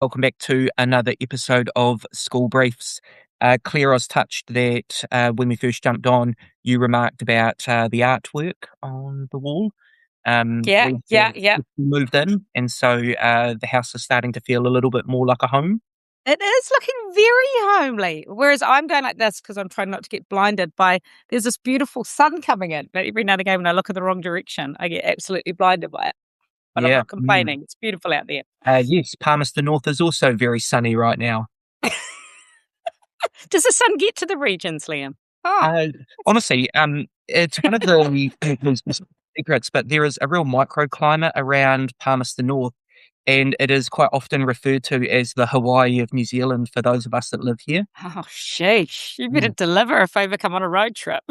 Welcome back to another episode of School Briefs. Claire, I was touched that when we first jumped on, you remarked about the artwork on the wall. Yeah, We yeah, yeah. moved in, and so the house is starting to feel a little bit more like a home. It is looking very homely. Whereas I'm going like this because I'm trying not to get blinded by there's this beautiful sun coming in. But every now and again when I look in the wrong direction, I get absolutely blinded by it. But I'm Yeah. not complaining. It's beautiful out there. Yes, Palmerston North is also very sunny right now. Does the sun get to the regions, Liam? Oh, Uh, Honestly, it's one of the secrets, but there is a real microclimate around Palmerston North, and it is quite often referred to as the Hawaii of New Zealand for those of us that live here. oh, sheesh. You better Mm. deliver if I ever come on a road trip.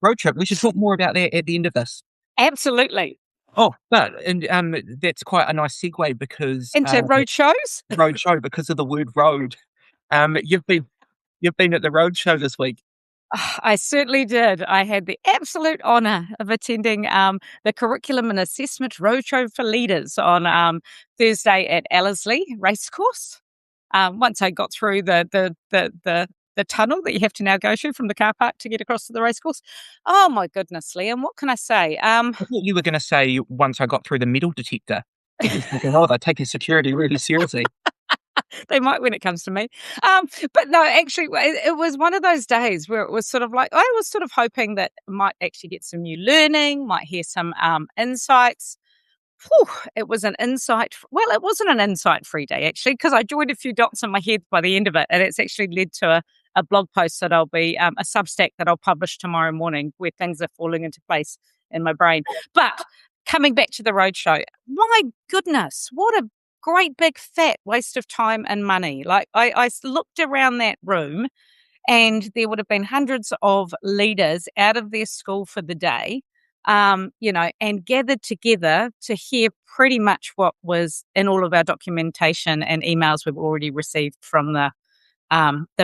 Road trip. We should talk more about that at the end of this. Absolutely. Oh, and that's quite a nice segue because Into road shows? road show because of the word road. You've been at the road show this week. I certainly did. I had the absolute honour of attending the Curriculum and Assessment Roadshow for Leaders on Thursday at Ellerslie Racecourse. Once I got through the tunnel that you have to now go through from the car park to get across to the racecourse. Oh my goodness, Liam, what can I say? I thought you were going to say once I got through the metal detector. I was thinking, oh, they're taking security really seriously. They might when it comes to me. But no, actually, it was one of those days where it was sort of like, I was sort of hoping that I might actually get some new learning, might hear some insights. Whew, it was an insight. Well, it wasn't an insight-free day, actually, because I joined a few dots in my head by the end of it. And it's actually led to a blog post that I'll be, a Substack that I'll publish tomorrow morning where things are falling into place in my brain. But coming back to the roadshow, my goodness, what a great big fat waste of time and money. Like I looked around that room and there would have been hundreds of leaders out of their school for the day, and gathered together to hear pretty much what was in all of our documentation and emails we've already received from the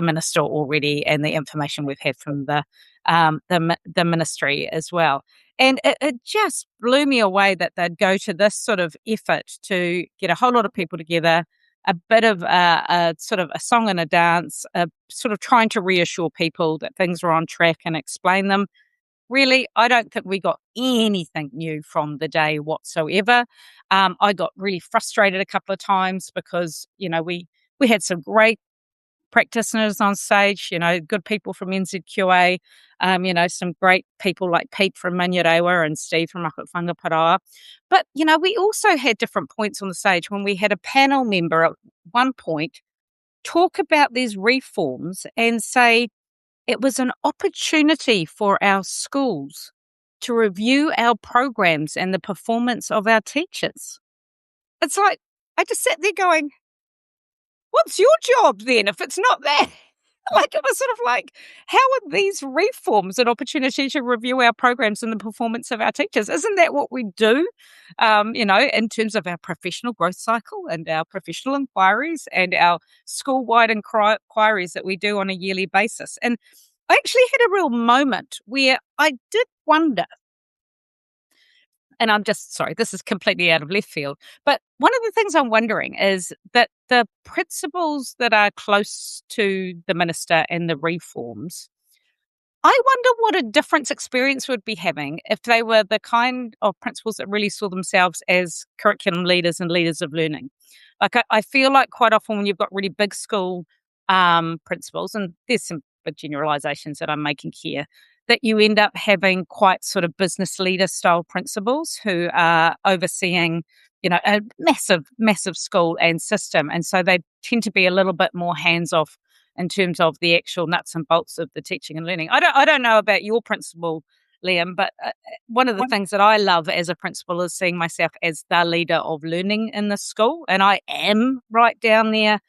minister already, and the information we've had from the ministry as well. And it just blew me away that they'd go to this sort of effort to get a whole lot of people together, a bit of a sort of a song and a dance, sort of trying to reassure people that things are on track and explain them. Really, I don't think we got anything new from the day whatsoever. I got really frustrated a couple of times because, we had some great practitioners on stage, good people from NZQA, some great people like Pete from Manurewa and Steve from up at Whangaparoa. But, we also had different points on the stage when we had a panel member at one point talk about these reforms and say it was an opportunity for our schools to review our programs and the performance of our teachers. It's like, I just sat there going, what's your job then if it's not that? Like, it was sort of like, how are these reforms an opportunity to review our programs and the performance of our teachers? Isn't that what we do, in terms of our professional growth cycle and our professional inquiries and our school-wide inquiries that we do on a yearly basis? And I actually had a real moment where I did wonder, and I'm just sorry, this is completely out of left field. But one of the things I'm wondering is that the principals that are close to the minister and the reforms, I wonder what a difference experience would be having if they were the kind of principals that really saw themselves as curriculum leaders and leaders of learning. Like, I feel like quite often when you've got really big school principals, and there's some big generalizations that I'm making here, that you end up having quite sort of business leader style principals who are overseeing, a massive, massive school and system. And so they tend to be a little bit more hands off in terms of the actual nuts and bolts of the teaching and learning. I don't know about your principal, Liam, but one of the things that I love as a principal is seeing myself as the leader of learning in the school. And I am right down there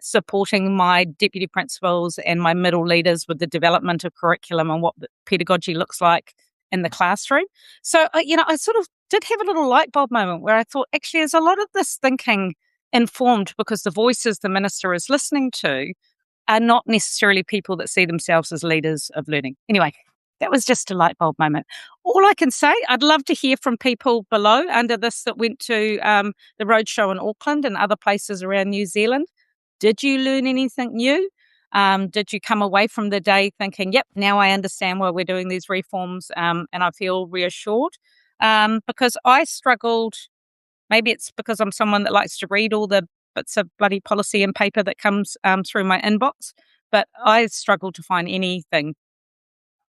supporting my deputy principals and my middle leaders with the development of curriculum and what the pedagogy looks like in the classroom. So, I sort of did have a little light bulb moment where I thought, actually, there's a lot of this thinking informed because the voices the minister is listening to are not necessarily people that see themselves as leaders of learning. Anyway, that was just a light bulb moment. All I can say, I'd love to hear from people below under this that went to the Roadshow in Auckland and other places around New Zealand. Did you learn anything new? Did you come away from the day thinking, yep, now I understand why we're doing these reforms, and I feel reassured? Because I struggled. Maybe it's because I'm someone that likes to read all the bits of bloody policy and paper that comes through my inbox, but I struggled to find anything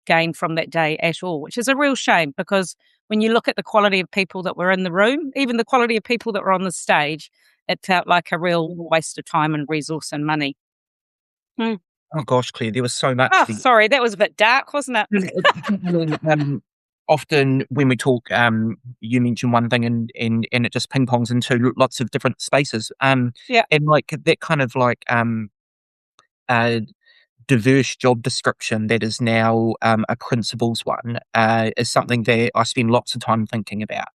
gained from that day at all, which is a real shame because when you look at the quality of people that were in the room, even the quality of people that were on the stage, it felt like a real waste of time and resource and money. Hmm. Oh gosh, Claire, there was so much Oh, there. sorry, that was a bit dark, wasn't it? Often when we talk, you mention one thing and it just ping pongs into lots of different spaces. Yeah. And like that kind of like uh, diverse job description that is now a principal's one is something that I spend lots of time thinking about.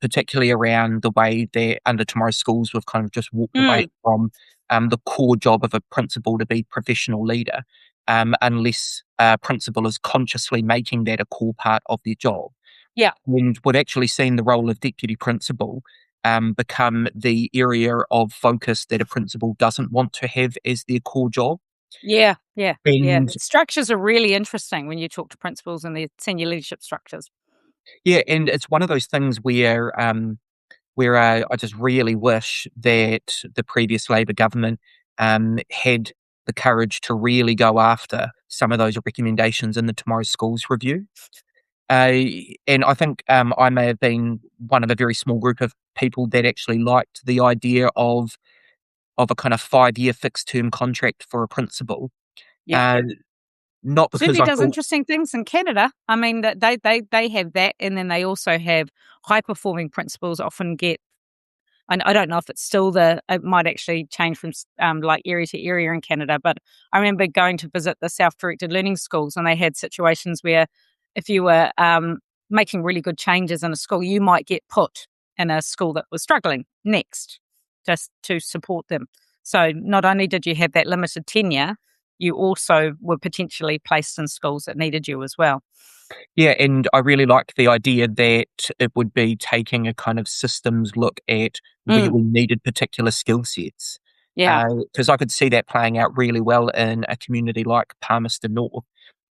Particularly around the way that under Tomorrow's Schools we've kind of just walked away Mm, from the core job of a principal to be professional leader, unless a principal is consciously making that a core part of their job. yeah. And we've actually seen the role of deputy principal become the area of focus that a principal doesn't want to have as their core job. Yeah, yeah, yeah. And Structures are really interesting when you talk to principals and their senior leadership structures. yeah, and it's one of those things where I just really wish that the previous Labor government had the courage to really go after some of those recommendations in the Tomorrow's Schools review. And I think I may have been one of a very small group of people that actually liked the idea of a kind of 5-year fixed term contract for a principal. Yeah. Uh, Not because Certainly I does thought, interesting things in Canada. I mean, that they have that, and then they also have high performing principals often get. And I don't know if it's still it might actually change from like area to area in Canada, but I remember going to visit the self-directed learning schools, and they had situations where if you were making really good changes in a school, you might get put in a school that was struggling next, just to support them. So not only did you have that limited tenure, you also were potentially placed in schools that needed you as well. yeah, and I really like the idea that it would be taking a kind of systems look at where Mm, we needed particular skill sets. yeah, Because I could see that playing out really well in a community like Palmerston North,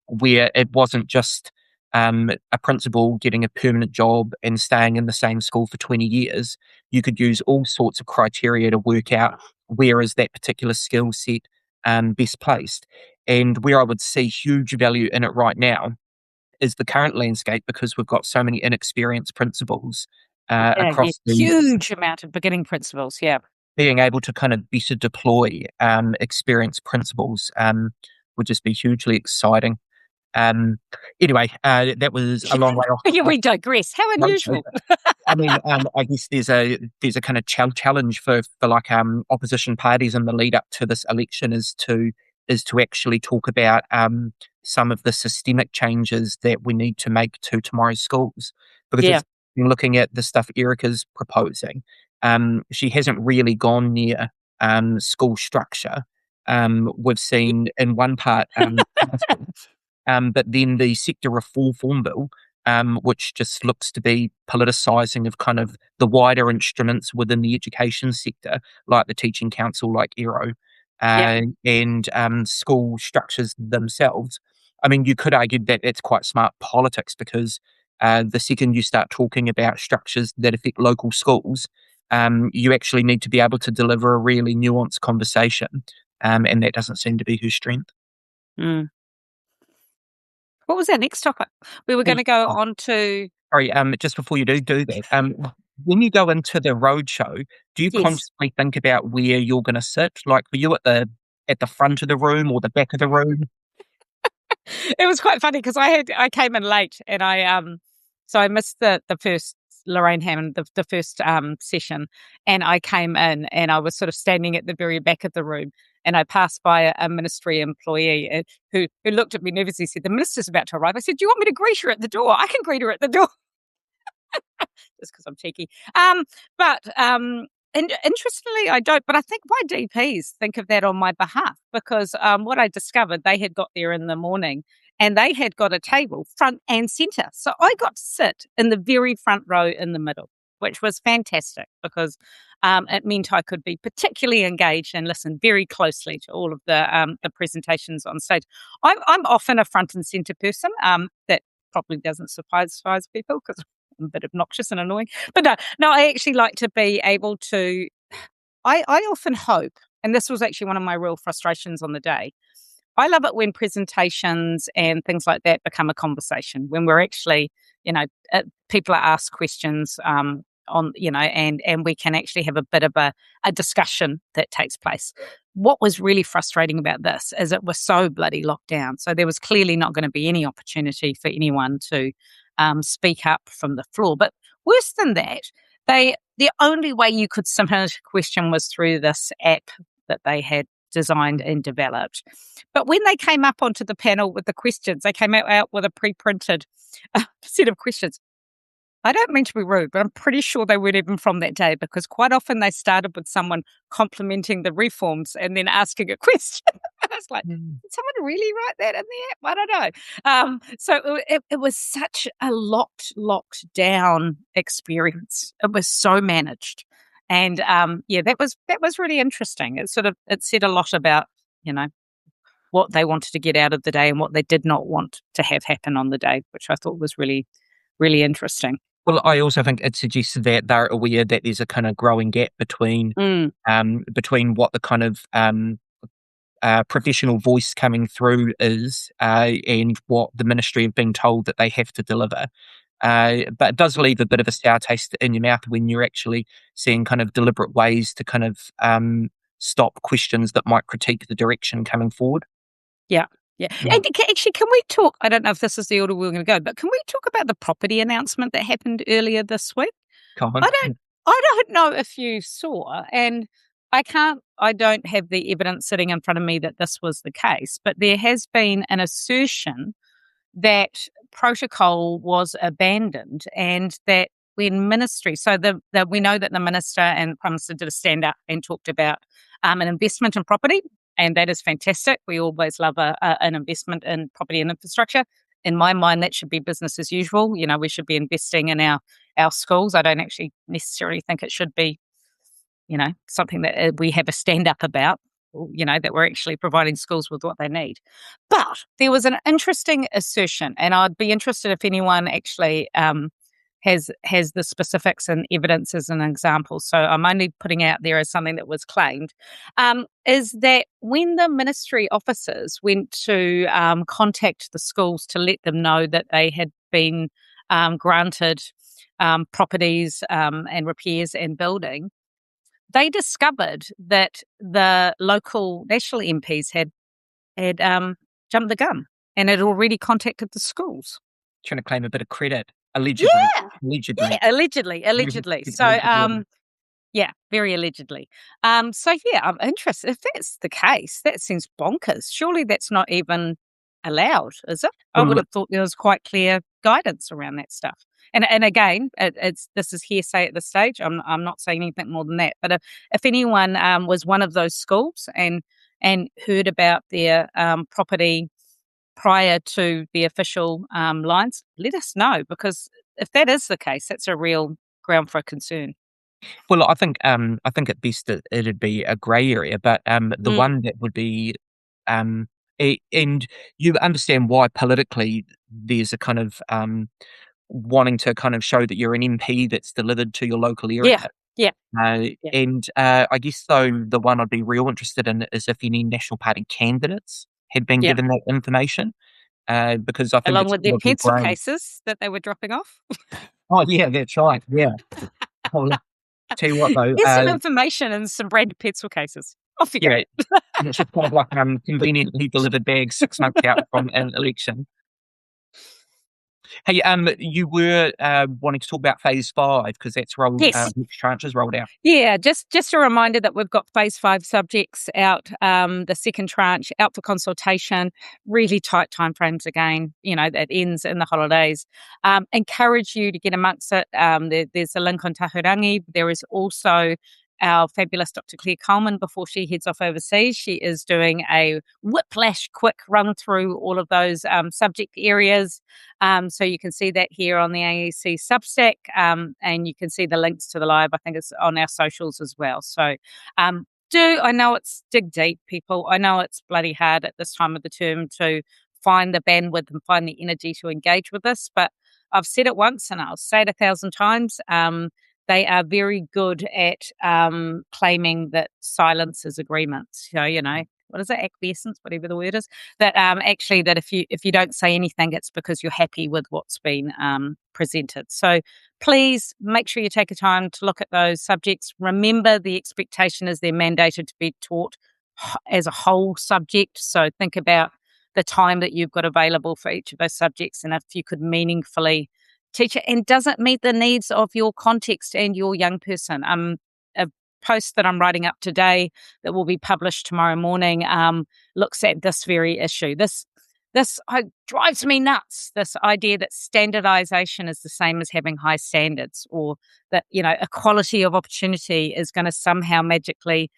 where it wasn't just a principal getting a permanent job and staying in the same school for 20 years. You could use all sorts of criteria to work out where is that particular skill set best placed. And where I would see huge value in it right now is the current landscape because we've got so many inexperienced principals yeah, across the huge amount of beginning principles. Yeah, being able to kind of better deploy experienced principals would just be hugely exciting. Um, anyway, that was a long way yeah, off. we digress. How unusual. I mean, I guess there's a kind of challenge for like opposition parties in the lead up to this election is to actually talk about some of the systemic changes that we need to make to tomorrow's schools because Yeah, it's looking at the stuff Erica's proposing. She hasn't really gone near school structure. We've seen in one part but then the sector reform bill, which just looks to be politicising of kind of the wider instruments within the education sector, like the Teaching Council, like ERO, yeah. and school structures themselves. I mean, you could argue that it's quite smart politics because the second you start talking about structures that affect local schools, you actually need to be able to deliver a really nuanced conversation, and that doesn't seem to be her strength. Mm. What was our next topic? We were going to go on to Sorry, just before you do that, when you go into the roadshow, do you yes. consciously think about where you're gonna sit? Like, were you at the front of the room or the back of the room? It was quite funny because I came in late and I missed the first Lorraine Hammond the first session, and I came in and I was sort of standing at the very back of the room, and I passed by a ministry employee who looked at me nervously, said, "The minister's about to arrive." I said, "Do you want me to greet her at the door? I can greet her at the door." Just because I'm cheeky. But interestingly, I don't. But I think my DPs think of that on my behalf because what I discovered, they had got there in the morning and they had got a table front and centre. So I got to sit in the very front row in the middle, which was fantastic because it meant I could be particularly engaged and listen very closely to all of the presentations on stage. I'm often a front and centre person. That probably doesn't surprise people because I'm a bit obnoxious and annoying. But no, I actually like to be able to. I often hope, and this was actually one of my real frustrations on the day. I love it when presentations and things like that become a conversation, when we're actually, people are asked questions and we can actually have a bit of a discussion that takes place. What was really frustrating about this is it was so bloody locked down. So there was clearly not going to be any opportunity for anyone to speak up from the floor. But worse than that, the only way you could submit a question was through this app that they had designed and developed. But when they came up onto the panel with the questions, they came out with a pre-printed set of questions. I don't mean to be rude, but I'm pretty sure they weren't even from that day because quite often they started with someone complimenting the reforms and then asking a question. I was like, did someone really write that in the app? I don't know. So it was such a locked down experience. It was so managed. And that was really interesting. It said a lot about, what they wanted to get out of the day and what they did not want to have happen on the day, which I thought was really, really interesting. Well, I also think it suggests that they're aware that there's a kind of growing gap between what the kind of professional voice coming through is and what the ministry have been told that they have to deliver. But it does leave a bit of a sour taste in your mouth when you're actually seeing kind of deliberate ways to kind of stop questions that might critique the direction coming forward. Yeah. Yeah. And actually, can we talk? I don't know if this is the order we're going to go, but can we talk about the property announcement that happened earlier this week? Come on. I don't know if you saw, and I don't have the evidence sitting in front of me that this was the case, but there has been an assertion that protocol was abandoned and that when ministry, so we know that the minister and Prime Minister did a stand up and talked about an investment in property. And that is fantastic. We always love an investment in property and infrastructure. In my mind, that should be business as usual. We should be investing in our schools. I don't actually necessarily think it should be, something that we have a stand up about, that we're actually providing schools with what they need. But there was an interesting assertion, and I'd be interested if anyone actually has the specifics and evidence as an example. So I'm only putting out there as something that was claimed, is that when the ministry officers went to contact the schools to let them know that they had been granted properties and repairs and building, they discovered that the local national MPs had jumped the gun and had already contacted the schools. Trying to claim a bit of credit. Allegedly. Yeah, allegedly. So, very allegedly. I'm interested. If that's the case, that seems bonkers. Surely that's not even allowed, is it? I would have thought there was quite clear guidance around that stuff. And again, this is hearsay at this stage. I'm not saying anything more than that. But if anyone was one of those schools and heard about their property prior to the official lines, let us know, because if that is the case, that's a real ground for concern. Well, I think at best it'd be a grey area, but the one that would be and you understand why politically there's a kind of wanting to kind of show that you're an MP that's delivered to your local area. Yeah. And I guess though the one I'd be real interested in is if any National Party candidates had been given that information, because I think along with their pencil cases that they were dropping off. Oh yeah, that's right. Yeah. Well, tell you what though, here's some information and some branded pencil cases. Off you go. And it's just kind of like conveniently delivered bags 6 months out from an election. Hey, you were wanting to talk about phase 5 because that's rolled. Yes. Which tranche is rolled out? Yeah, just a reminder that we've got phase 5 subjects out, the second tranche out for consultation. Really tight timeframes again. That ends in the holidays. Encourage you to get amongst it. There's a link on Tahurangi. There is also our fabulous Dr. Claire Coleman, before she heads off overseas, she is doing a whiplash quick run through all of those subject areas. So you can see that here on the AEC Substack, and you can see the links to the live. I think it's on our socials as well. So I know it's dig deep, people. I know it's bloody hard at this time of the term to find the bandwidth and find the energy to engage with this, but I've said it once and I'll say it 1,000 times. They are very good at claiming that silence is agreement. So, what is it? Acquiescence, whatever the word is. That actually, that if you don't say anything, it's because you're happy with what's been presented. So please make sure you take a time to look at those subjects. Remember, the expectation is they're mandated to be taught as a whole subject. So think about the time that you've got available for each of those subjects, and if you could meaningfully teach it and doesn't meet the needs of your context and your young person. A post that I'm writing up today that will be published tomorrow morning looks at this very issue. This drives me nuts, this idea that standardization is the same as having high standards, or that, equality of opportunity is going to somehow magically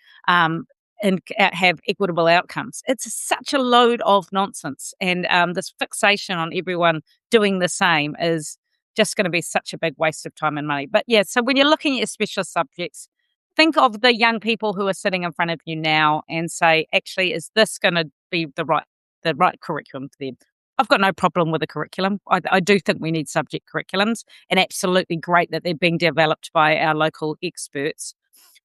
and have equitable outcomes. It's such a load of nonsense. And this fixation on everyone doing the same is just going to be such a big waste of time and money. But yeah, so when you're looking at your specialist subjects, think of the young people who are sitting in front of you now and say, actually, is this going to be the right curriculum for them? I've got no problem with the curriculum. I do think we need subject curriculums, and absolutely great that they're being developed by our local experts.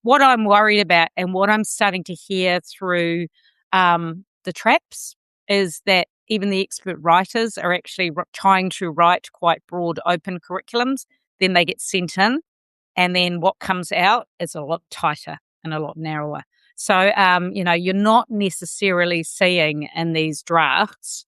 What I'm worried about and what I'm starting to hear through the traps is that even the expert writers are actually trying to write quite broad, open curriculums. Then they get sent in, and then what comes out is a lot tighter and a lot narrower. So, you're not necessarily seeing in these drafts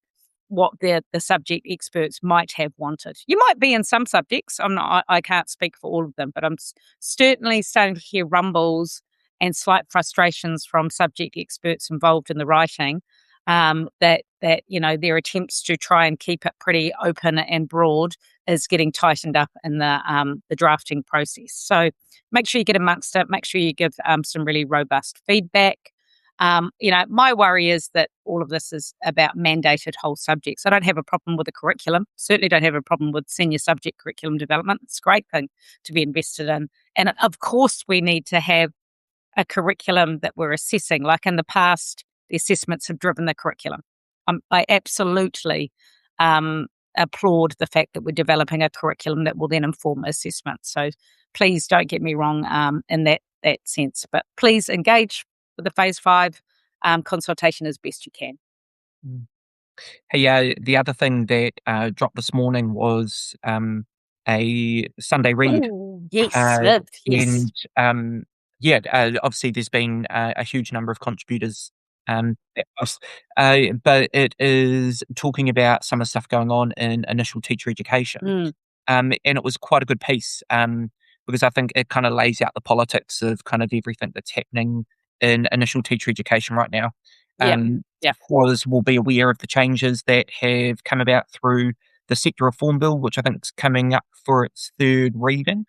what the subject experts might have wanted. You might be in some subjects. I can't speak for all of them, but I'm certainly starting to hear rumbles and slight frustrations from subject experts involved in the writing, that their attempts to try and keep it pretty open and broad is getting tightened up in the drafting process. So make sure you get amongst it. Make sure you give some really robust feedback. My worry is that all of this is about mandated whole subjects. I don't have a problem with the curriculum. Certainly don't have a problem with senior subject curriculum development. It's a great thing to be invested in. And of course, we need to have a curriculum that we're assessing. Like in the past, the assessments have driven the curriculum. I absolutely applaud the fact that we're developing a curriculum that will then inform assessment. So please don't get me wrong in that sense. But please engage with the Phase 5 consultation as best you can. Hey, the other thing that dropped this morning was a Sunday read. Oh, yes, yes. And obviously there's been a huge number of contributors, but it is talking about some of the stuff going on in initial teacher education. And it was quite a good piece, because I think it kind of lays out the politics of kind of everything that's happening in initial teacher education right now. Scholars will be aware of the changes that have come about through the sector reform bill, which I think is coming up for its third reading.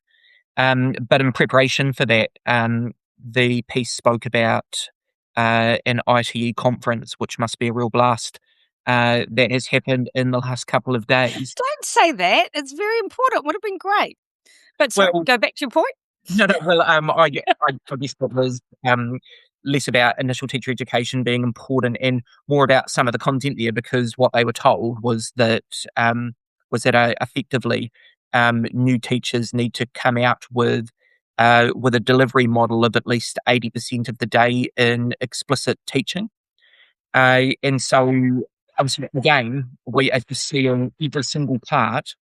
But in preparation for that, the piece spoke about an ITE conference, which must be a real blast, that has happened in the last couple of days. Don't say that. It's very important. Would have been great. But sorry, go back to your point. No. Well, I guess it was less about initial teacher education being important and more about some of the content there, because what they were told was that effectively new teachers need to come out with a delivery model of at least 80% of the day in explicit teaching, and so again we are just seeing every single part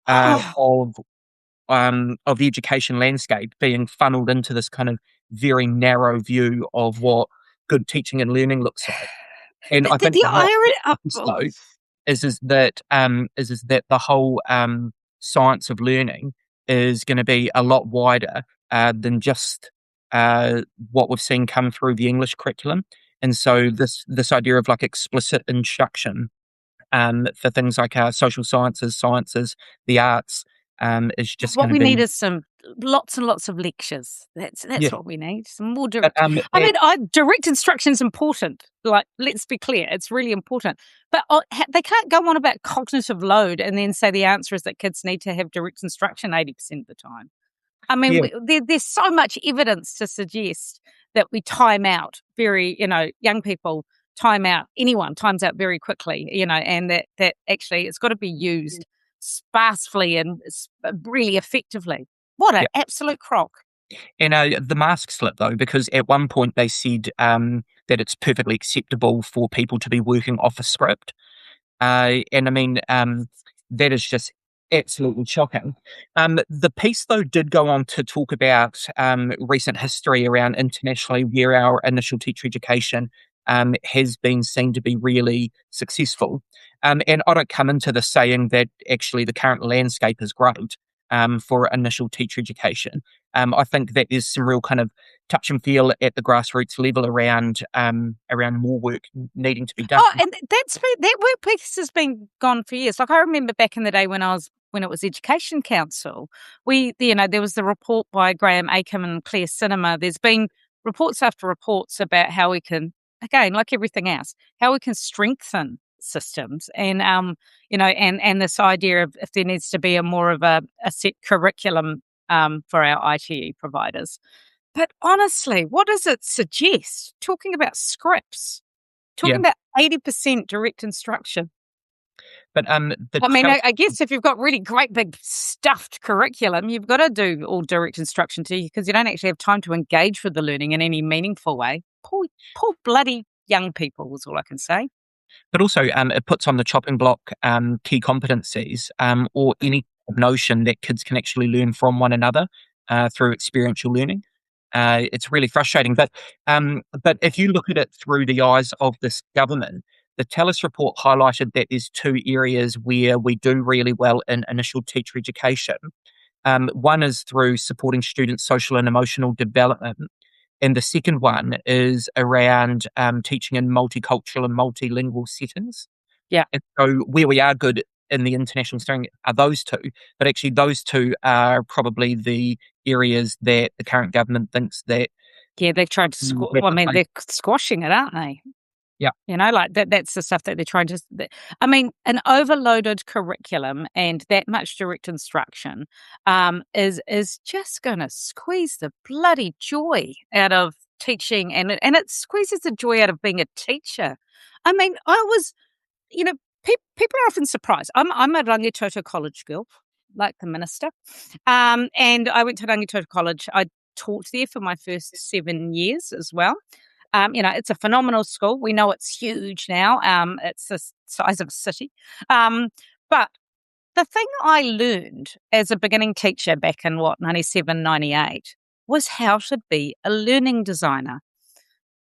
of the education landscape being funneled into this kind of very narrow view of what good teaching and learning looks like. And I think is that the whole science of learning is going to be a lot wider than just what we've seen come through the English curriculum. And so this idea of like explicit instruction for things like social sciences, the arts, is just What going to we need be, is some lots and lots of lectures. That's yeah. what we need. Some more But direct. I mean, direct instruction is important. Like, let's be clear, it's really important. But they can't go on about cognitive load and then say the answer is that kids need to have direct instruction 80% of the time. I mean, yeah, there's so much evidence to suggest that we time out young people time out, anyone times out very quickly, and that actually it's got to be used sparsely and really effectively. What an yeah. absolute crock. And the mask slip, though, because at one point they said that it's perfectly acceptable for people to be working off a script. And I mean, that is just absolutely shocking. The piece, though, did go on to talk about recent history around internationally where our initial teacher education has been seen to be really successful. And I don't come into this saying that actually the current landscape is great for initial teacher education. I think that there's some real kind of touch and feel at the grassroots level around more work needing to be done. Oh, and that work piece has been gone for years. Like, I remember back in the day when it was Education Council, there was the report by Graham Aiken and Claire Cinema. There's been reports after reports about how we can, again, like everything else, how we can strengthen systems and this idea of if there needs to be a more of a set curriculum for our ITE providers. But honestly, what does it suggest? Talking about scripts. Yeah, Talking about 80% direct instruction. but the I mean, challenge. I guess if you've got really great big stuffed curriculum, you've got to do all direct instruction to you because you don't actually have time to engage with the learning in any meaningful way. Poor bloody young people is all I can say. But also, it puts on the chopping block key competencies or any notion that kids can actually learn from one another through experiential learning. It's really frustrating. But if you look at it through the eyes of this government, the TELUS report highlighted that there's two areas where we do really well in initial teacher education. One is through supporting students' social and emotional development. And the second one is around teaching in multicultural and multilingual settings. Yeah. And so where we are good in the international studying are those two, but actually those two are probably the areas that the current government thinks that Yeah, they've tried to they're squashing it, aren't they? yeah. Like that's the stuff that they're trying to. I mean, an overloaded curriculum and that much direct instruction is just going to squeeze the bloody joy out of teaching, and it squeezes the joy out of being a teacher. I mean, I was, you know, people are often surprised. I'm a Rangitoto College girl, like the minister, and I went to Rangitoto College. I taught there for my first 7 years as well. It's a phenomenal school. We know it's huge now. It's the size of a city. But the thing I learned as a beginning teacher back in 97, 98 was how to be a learning designer.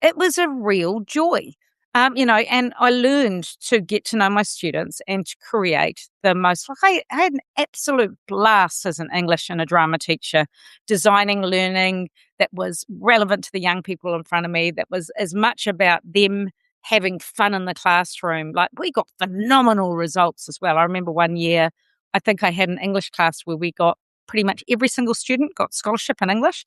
It was a real joy. And I learned to get to know my students and to create the most. Like, I had an absolute blast as an English and a drama teacher, designing learning that was relevant to the young people in front of me, that was as much about them having fun in the classroom. Like, we got phenomenal results as well. I remember one year, I think I had an English class where we got pretty much every single student got scholarship in English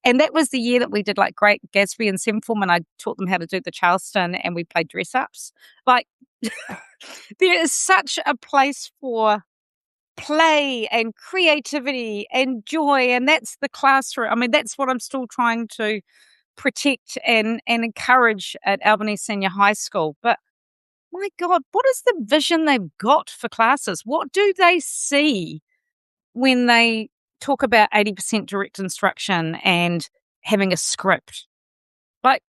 and that was the year that we did like Great Gatsby and Seven Form, and I taught them how to do the Charleston and we played dress ups. Like, there is such a place for play and creativity and joy, and that's the classroom. I mean, that's what I'm still trying to protect and encourage at Albany Senior High School. But my God, what is the vision they've got for classes? What do they see when they talk about 80% direct instruction and having a script? Like,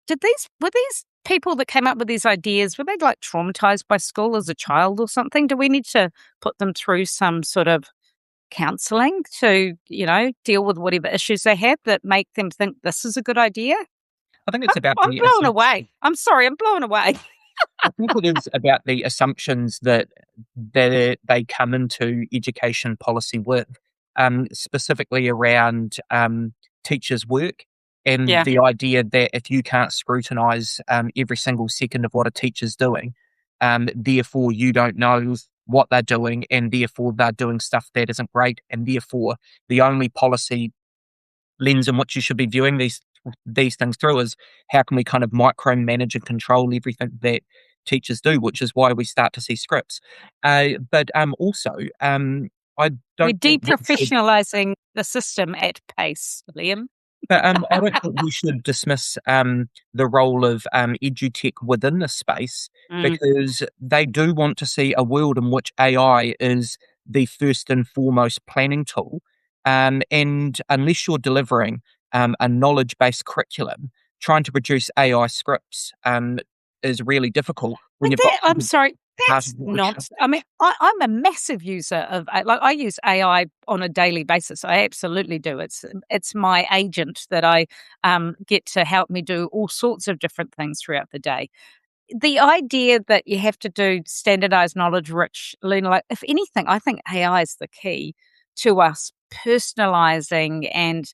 were these people that came up with these ideas, were they like traumatized by school as a child or something? Do we need to put them through some sort of counseling to, deal with whatever issues they have that make them think this is a good idea? I think it's about I'm blown away. I'm sorry, I'm blown away. I think it is about the assumptions that they come into education policy with, specifically around teachers' work and Yeah. the idea that if you can't scrutinise every single second of what a teacher's doing, therefore you don't know what they're doing, and therefore they're doing stuff that isn't great, and therefore the only policy lens in which you should be viewing these things through is how can we kind of micromanage and control everything that teachers do, which is why we start to see scripts. But also, I We're don't think we should deprofessionalising the system at pace, Liam. But I don't think we should dismiss the role of edutech within the space, Mm. because they do want to see a world in which AI is the first and foremost planning tool. And unless you're delivering a knowledge based curriculum, trying to produce AI scripts is really difficult when But you've got I'm sorry, part that's of what we not. I mean, I'm a massive user of I use AI on a daily basis. I absolutely do. It's my agent that I get to help me do all sorts of different things throughout the day. The idea that you have to do standardized knowledge rich learning, like if anything, I think AI is the key to us personalizing and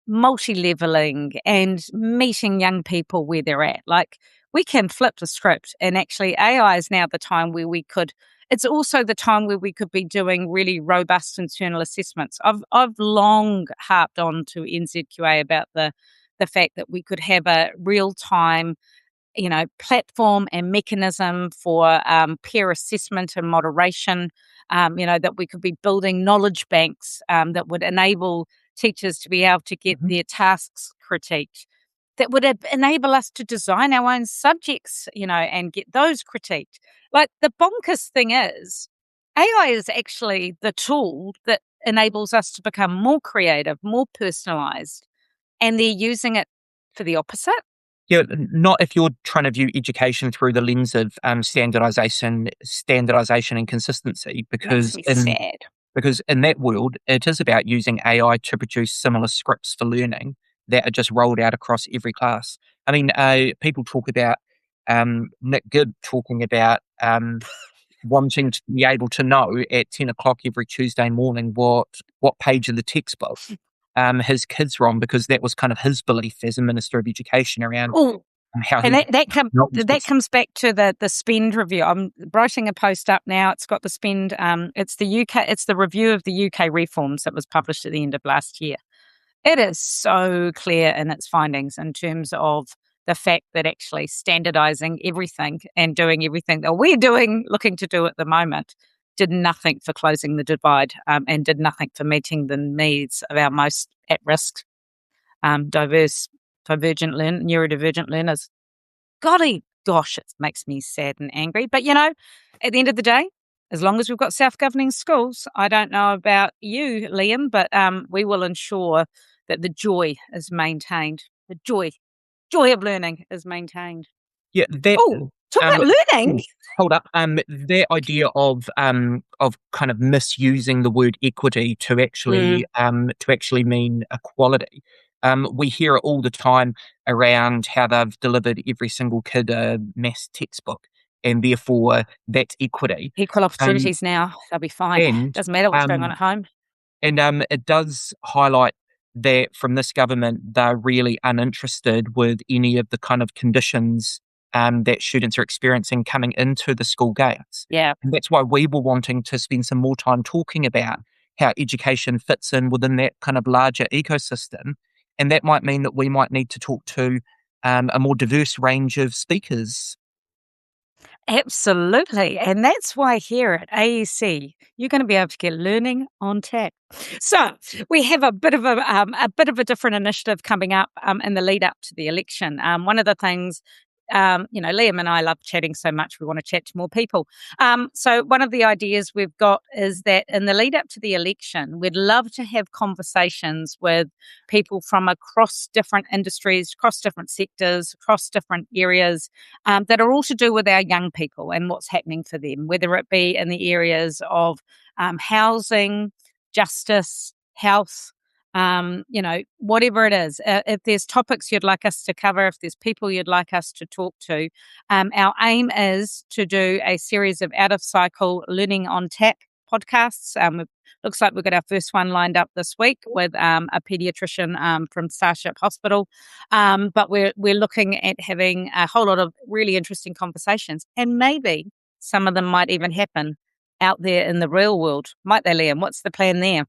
multi-leveling and meeting young people where they're at. Like we can flip the script, and actually AI is now the time where we could it's also the time where we could be doing really robust internal assessments. I've long harped on to NZQA about the fact that we could have a real time platform and mechanism for peer assessment and moderation, that we could be building knowledge banks that would enable teachers to be able to get Mhm. their tasks critiqued, that would enable us to design our own subjects, and get those critiqued. Like the bonkers thing is, AI is actually the tool that enables us to become more creative, more personalized, and they're using it for the opposite. Yeah, not if you're trying to view education through the lens of standardization and consistency, Makes me sad. because in that world, it is about using AI to produce similar scripts for learning that are just rolled out across every class. I mean, people talk about Nick Gibb talking about wanting to be able to know at 10 o'clock every Tuesday morning what page of the textbook his kids were on, because that was kind of his belief as a Minister of Education around Oh, how and he that comes back to the spend review. I'm writing a post up now. It's got the spend. It's the UK. It's the review of the UK reforms that was published at the end of last year. It is so clear in its findings in terms of the fact that actually standardizing everything and doing everything that we're doing, looking to do at the moment, did nothing for closing the divide, and did nothing for meeting the needs of our most at risk, neurodivergent learners. Golly, gosh, it makes me sad and angry. But at the end of the day, as long as we've got self-governing schools, I don't know about you, Liam, but we will ensure that the joy is maintained. The joy of learning is maintained. Yeah, that Oh, talk um about learning. hold up. Their idea of kind of misusing the word equity Mm, to actually mean equality. We hear it all the time around how they've delivered every single kid a maths textbook, and therefore that's equity. equal Um, opportunities now. They'll be fine. and Doesn't matter what's going on um, at home. it does highlight that from this government, they're really uninterested with any of the kind of conditions that students are experiencing coming into the school gates. Yeah. And that's why we were wanting to spend some more time talking about how education fits in within that kind of larger ecosystem. And that might mean that we might need to talk to a more diverse range of speakers. Absolutely. And that's why here at AEC, you're going to be able to get learning on tap. So we have a bit of a different initiative coming up in the lead up to the election. One of the things, Liam and I love chatting so much. We want to chat to more people. So one of the ideas we've got is that in the lead up to the election, we'd love to have conversations with people from across different industries, across different sectors, across different areas, that are all to do with our young people and what's happening for them, whether it be in the areas of housing, justice, health, whatever it is. If there's topics you'd like us to cover, if there's people you'd like us to talk to, our aim is to do a series of out of cycle learning on tap podcasts. It looks like we've got our first one lined up this week with a pediatrician from Starship Hospital. But we're looking at having a whole lot of really interesting conversations, and maybe some of them might even happen out there in the real world, might they, Liam? What's the plan there?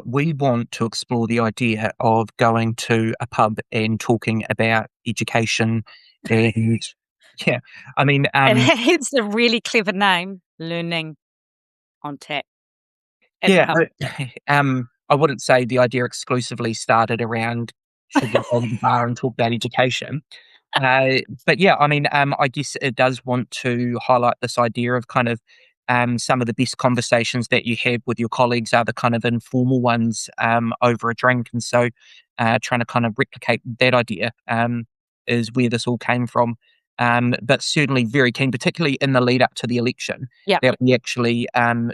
We want to explore the idea of going to a pub and talking about education and yeah, I mean, It's a really clever name, Learning on Tap at the yeah, pub. I wouldn't say the idea exclusively started around should we go to the bar and talk about education. But yeah, I mean, I guess it does want to highlight this idea of kind of some of the best conversations that you have with your colleagues are the kind of informal ones over a drink. And so trying to kind of replicate that idea is where this all came from. But certainly very keen, particularly in the lead up to the election, Yeah, that we actually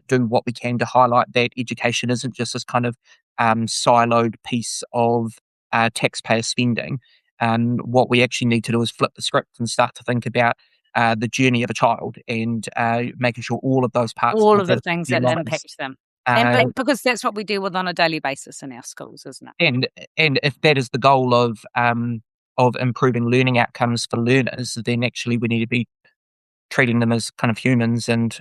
do what we can to highlight that education isn't just this kind of siloed piece of taxpayer spending. What we actually need to do is flip the script and start to think about the journey of a child and making sure all of those parts all of of the things their that lives. impact them. And Uh, because that's what we deal with on a daily basis in our schools, isn't it? and if that is the goal of improving learning outcomes for learners, then actually we need to be treating them as kind of humans and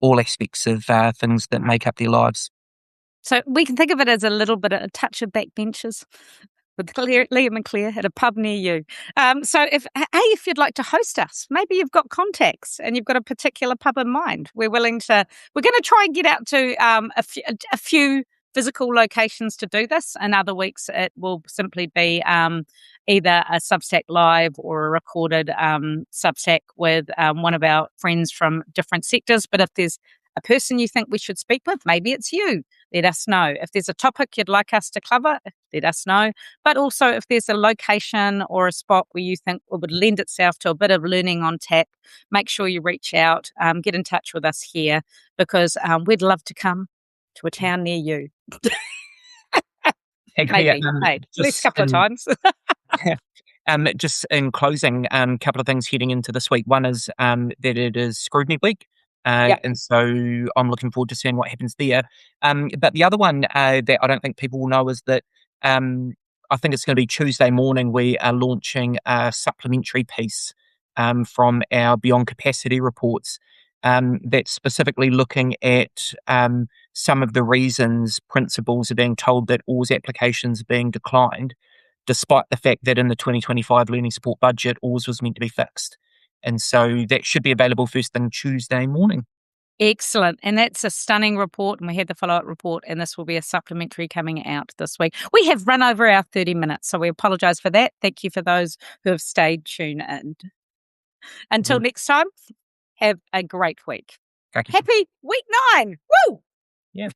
all aspects of things that make up their lives. So we can think of it as a little bit of a touch of backbenchers with Liam and Claire at a pub near you. So if you'd like to host us, maybe you've got contacts and you've got a particular pub in mind. We're going to try and get out to a few physical locations to do this. And other weeks it will simply be either a Substack live or a recorded Substack with one of our friends from different sectors. But if there's a person you think we should speak with, maybe it's you. Let us know. If there's a topic you'd like us to cover, let us know. But also, if there's a location or a spot where you think it would lend itself to a bit of learning on tap, make sure you reach out, get in touch with us here because we'd love to come to a town near you. Yeah, Maybe. Hey, at least a couple of times. Just in closing, a couple of things heading into this week. One is that it is scrutiny week, Yep. and so I'm looking forward to seeing what happens there. But the other one that I don't think people will know is that I think it's going to be Tuesday morning. We are launching a supplementary piece from our Beyond Capacity reports that's specifically looking at some of the reasons principals are being told that AWS applications are being declined despite the fact that in the 2025 learning support budget, alls was meant to be fixed. And so that should be available first thing Tuesday morning. Excellent. And that's a stunning report. And we had the follow-up report, and this will be a supplementary coming out this week. We have run over our 30 minutes, so we apologise for that. Thank you for those who have stayed tuned in. Until next time, have a great week. Thank you. Happy week 9. Woo! Yeah.